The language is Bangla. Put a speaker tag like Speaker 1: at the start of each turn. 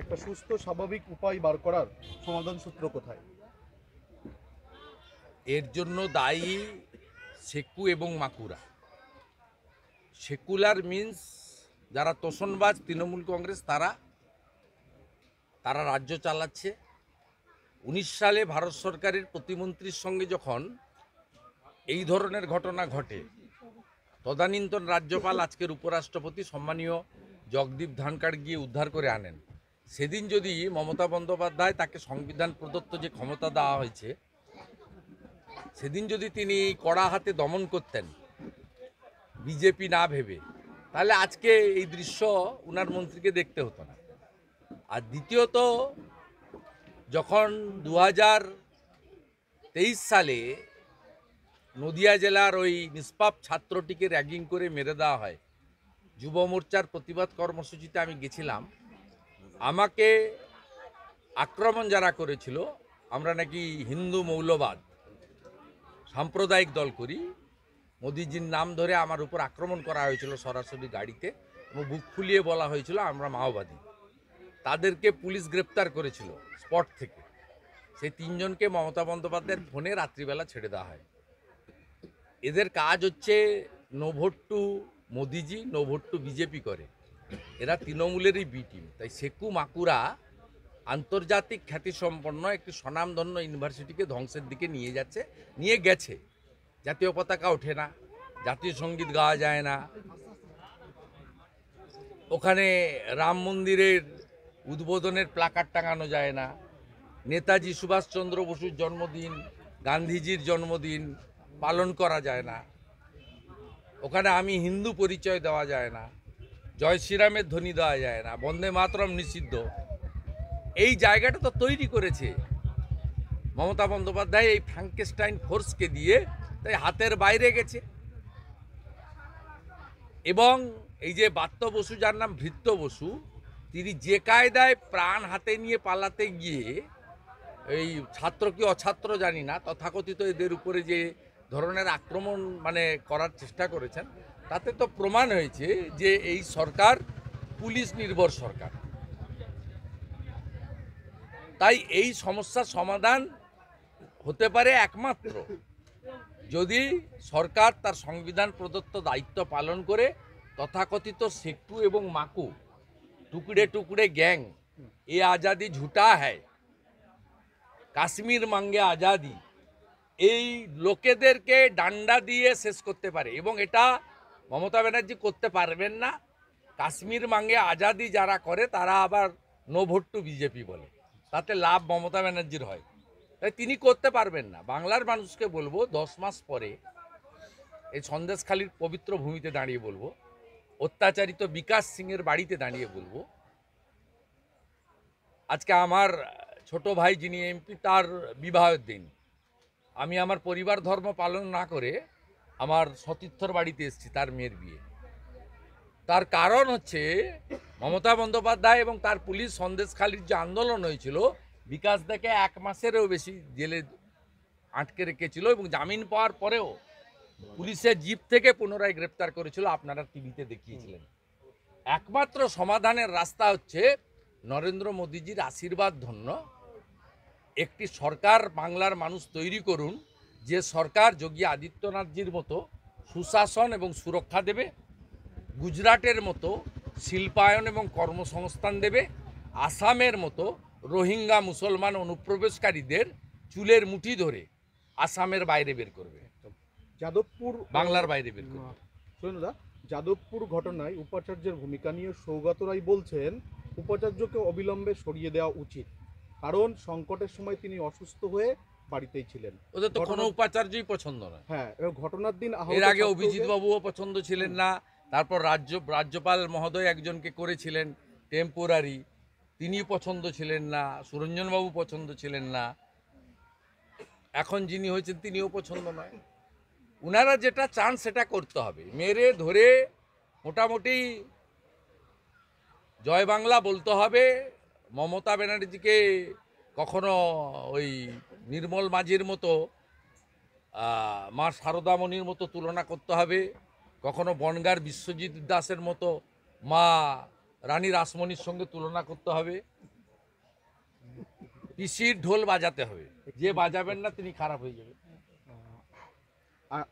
Speaker 1: একটা সুস্থ স্বাভাবিক উপায় বার করার সমাধান সূত্র কোথায়?
Speaker 2: এর জন্য দায়ী সেকু এবং মাকুরা। সেকুলার মিন্স যারা তোষণবাজ তৃণমূল কংগ্রেস, তারা রাজ্য চালাচ্ছে। 19 সালে ভারত সরকারের প্রতিমন্ত্রীর সঙ্গে যখন এই ধরনের ঘটনা ঘটে, তদানীন্তন রাজ্যপাল আজকের উপরাষ্ট্রপতি সম্মানীয় জগদীপ ধনখড় গিয়ে উদ্ধার করে আনেন। সেদিন যদি মমতা বন্দ্যোপাধ্যায়, তাকে সংবিধান প্রদত্ত যে ক্ষমতা দেওয়া হয়েছে, সেদিন যদি তিনি কড়া হাতে দমন করতেন বিজেপি না ভেবে, তাহলে আজকে এই দৃশ্য উনার মন্ত্রীকে দেখতে হতো না। আর দ্বিতীয়ত, যখন 2023 সালে নদিয়া জেলার ওই নিষ্পাপ ছাত্রটিকে র্যাগিং করে মেরে দেওয়া হয়, যুব মোর্চার প্রতিবাদ কর্মসূচিতে আমি গেছিলাম। আমাকে আক্রমণ যারা করেছিল, আমরা নাকি হিন্দু মৌলবাদ সাম্প্রদায়িক দল করি, মোদিজির নাম ধরে আমার উপর আক্রমণ করা হয়েছিল সরাসরি গাড়িতে, এবং বুক ফুলিয়ে বলা হয়েছিল আমরা মাওবাদী। তাদেরকে পুলিশ গ্রেপ্তার করেছিল স্পট থেকে। সেই 3 জনকে মমতা বন্দ্যোপাধ্যায়ের ফোনে রাত্রিবেলা ছেড়ে দেওয়া হয়। এদের কাজ হচ্ছে নো ভোট টু মোদিজি, নো ভোট টু বিজেপি করে। এরা তৃণমূলেরই বি টিম। তাই সেকু মাকুরা আন্তর্জাতিক খ্যাতিসম্পন্ন একটি স্বনামধন্য ইউনিভার্সিটিকে ধ্বংসের দিকে নিয়ে গেছে। জাতীয় পতাকা ওঠে না, জাতীয় সঙ্গীত গাওয়া যায় না, ওখানে রাম মন্দিরের উদ্বোধনের প্লাকার্ড টাঙানো যায় না, নেতাজি সুভাষচন্দ্র বসুর জন্মদিন, গান্ধীজির জন্মদিন পালন করা যায় না, ওখানে আমি হিন্দু পরিচয় দেওয়া যায় না, জয় শ্রীরামের ধ্বনি দেওয়া যায় না, বন্দে মাতরম নিষিদ্ধ। এই জায়গাটা তো তৈরি করেছে মমতা বন্দ্যোপাধ্যায় এই ফ্রাঙ্কেস্টাইন ফোর্সকে দিয়ে, তাই হাতের বাইরে গেছে। এবং এই যে বাত্য বসু, যার নাম ভৃত্য বসু, তিনি যে কায়দায় প্রাণ হাতে নিয়ে পালাতে গিয়ে, এই ছাত্র কি অছাত্র জানি না, তথাকথিত এদের উপরে যে ধরনের আক্রমণ করার চেষ্টা করেছেন, তাতে তো প্রমাণ হয়েছে যে এই সরকার পুলিশ নির্ভর সরকার। তাই এই সমস্যার সমাধান হতে পারে একমাত্র যদি সরকার তার সংবিধান প্রদত্ত দায়িত্ব পালন করে তথাকথিত সেকু এবং মাকু টুকরে টুকরে গ্যাং, এ আজাদি ঝুটা হ্যায়, কাশ্মীর মাঙ্গে আজাদি, এই লোকেদেরকে ডান্ডা দিয়ে শেষ করতে পারে। এবং এটা মমতা ব্যানার্জি করতে পারবেন না। কাশ্মীর মাঙ্গে আজাদি যারা করে তারা আবার নো ভোট টু বিজেপি বলে, তাতে লাভ মমতা ব্যানার্জির হয়। তাই তিনি করতে পারবেন না। বাংলার মানুষকে বলবো, 10 মাস পরে এই সন্দেশখালির পবিত্র ভূমিতে দাঁড়িয়ে বলবো, অত্যাচারিত বিকাশ সিংয়ের বাড়িতে দাঁড়িয়ে বলবো, আজকে আমার ছোট ভাই যিনি এমপি, তার বিবাহের দিন, আমি আমার পরিবার ধর্ম পালন না করে আমার সতীর্থর বাড়িতে এসেছি তার মেয়ের বিয়ে। তার কারণ হচ্ছে মমতা বন্দ্যোপাধ্যায় এবং তার পুলিশ সন্দেশখালির যে আন্দোলন হয়েছিল, বিকাশ দাকে 1 মাসেরও বেশি জেলে আটকে রেখেছিল, এবং জামিন পাওয়ার পরেও পুলিশের জিপ থেকে পুনরায় গ্রেপ্তার করেছিল, আপনারা টিভিতে দেখিয়েছিলেন। একমাত্র সমাধানের রাস্তা হচ্ছে নরেন্দ্র মোদীজির আশীর্বাদ ধন্য একটি সরকার বাংলার মানুষ তৈরি করুন, যে সরকার যোগী আদিত্যনাথজির মতো সুশাসন এবং সুরক্ষা দেবে, গুজরাটের মতো শিল্পায়ন এবং কর্মসংস্থান দেবে, আসামের মতো রোহিঙ্গা মুসলমান অনুপ্রবেশকারীদের চুলের মুঠি ধরে আসামের বাইরে বের করবে,
Speaker 1: যাদবপুর
Speaker 2: বাংলার বাইরে বের করবে।
Speaker 1: শুনুন দা, যাদবপুর ঘটনায় উপাচার্যের ভূমিকা নিয়ে সৌগত রায় বলছেন উপাচার্যকে অবিলম্বে সরিয়ে দেওয়া উচিত, কারণ সংকটের সময় তিনি অসুস্থ হয়ে বাড়িতেই ছিলেন।
Speaker 2: ওদের তো কোনো উপাচার্যই পছন্দ নয়।
Speaker 1: হ্যাঁ, এবং ঘটনার দিন
Speaker 2: এর আগে অভিজিৎ বাবুও পছন্দ ছিলেন না, তারপর রাজ্যপাল মহোদয় একজনকে করেছিলেন টেম্পোরারি, তিনি পছন্দ ছিলেন না, সুরঞ্জন বাবু পছন্দ ছিলেন না, এখন যিনি হয়েছেন তিনিও পছন্দ নয়। উনারা যেটা চান সেটা করতে হবে, মেরে ধরে মোটামুটি জয় বাংলা বলতে হবে। মমতা ব্যানার্জিকে কখনো ওই নির্মল মাঝির মতো, মা শারদামণির মতো তুলনা করতে হবে, কখনো বনগাঁর বিশ্বজিৎ দাসের মতো মা রানী রাসমণির সঙ্গে তুলনা করতে হবে, পিসির ঢোল বাজাতে হবে, যে বাজাবেন না তিনি খারাপ হয়ে যাবেন।
Speaker 1: আ-